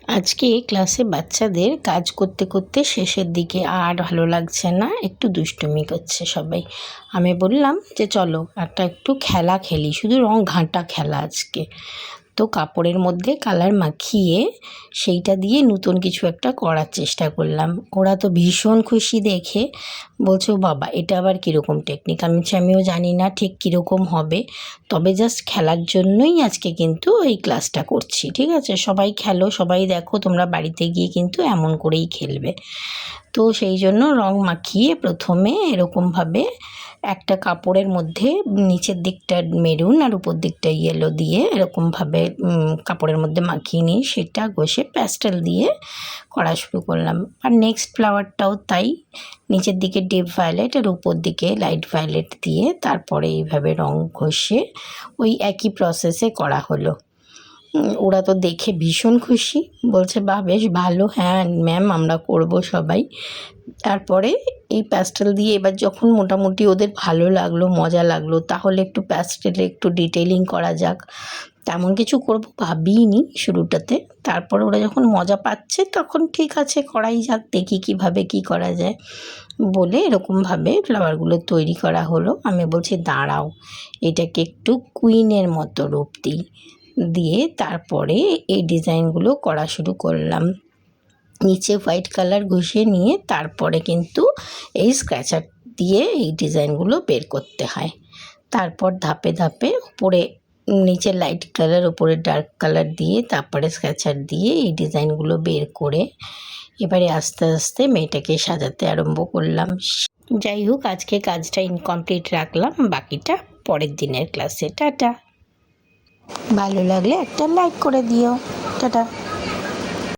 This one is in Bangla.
আজকে ক্লাসে বাচ্চাদের কাজ করতে করতে শেষের দিকে আর ভালো লাগছে না, একটু দুষ্টুমি করছে সবাই। আমি বললাম যে চলো একটু খেলা খেলি, শুধু রং ঘাঁটা খেলা আজকে। তো কাপড়ের মধ্যে কালার মাখিয়ে সেইটা দিয়ে নতুন কিছু একটা করার চেষ্টা করলাম। ওরা তো ভীষণ খুশি দেখে, বলছে ও বাবা এটা আবার কীরকম টেকনিক। আমিও জানি না ঠিক কীরকম হবে, তবে জাস্ট খেলার জন্যই আজকে কিন্তু এই ক্লাসটা করছি। ঠিক আছে, সবাই খেলো, সবাই দেখো, তোমরা বাড়িতে গিয়ে কিন্তু এমন করেই খেলবে। তো সেই জন্য রং মাখিয়ে প্রথমে এরকমভাবে একটা কাপড়ের মধ্যে নিচের দিকটা মেরুন আর উপর দিকটা ইয়েলো দিয়ে এরকমভাবে কাপড়ের মধ্যে মাখিয়ে নিয়ে সেটা ঘষে প্যাস্টেল দিয়ে করা শুরু করলাম। আর নেক্সট ফ্লাওয়ারটাও তাই, নিচের দিকে ডিপ ভায়োলেট আর উপর দিকে লাইট ভায়োলেট দিয়ে তারপরে এইভাবে রং ঘষে ওই একই প্রসেসে করা হলো। ওরা তো দেখে ভীষণ খুশি, বলছে বাহ বেশ ভালো, হ্যাঁ ম্যাম আমরা করব সবাই। তারপরে এই প্যাস্টেল দিয়ে এবার যখন মোটামুটি ওদের ভালো লাগলো, মজা লাগলো, তাহলে একটু প্যাস্টেলে একটু ডিটেলিং করা যাক, তেমন কিছু করব ভাবিনি শুরুটাতে। তারপর ওরা যখন মজা পাচ্ছে তখন ঠিক আছে করাই যাক, দেখি কিভাবে কি করা যায় বলে এরকমভাবে ফ্লাওয়ারগুলো তৈরি করা হলো। আমি বলছি দাঁড়াও এটাকে একটু কুইনের মতো রূপ দিই, দিয়ে তারপরে এই ডিজাইনগুলো করা শুরু করলাম। নিচে হোয়াইট কালার ঘষে নিয়ে তারপরে কিন্তু এই স্ক্র্যাচার দিয়ে এই ডিজাইনগুলো বের করতে হয়। তারপর ধাপে ধাপে উপরে নিচে লাইট কালার, উপরে ডার্ক কালার দিয়ে তারপরে স্ক্র্যাচার দিয়ে এই ডিজাইনগুলো বের করে এবারে আস্তে আস্তে মেয়েটাকে সাজাতে আরম্ভ করলাম। যাই হোক, আজকে কাজটা ইনকমপ্লিট রাখলাম, বাকিটা পরের দিনের ক্লাসে। টাটা। ভালো লাগলে একটা লাইক করে দিও। টাটা।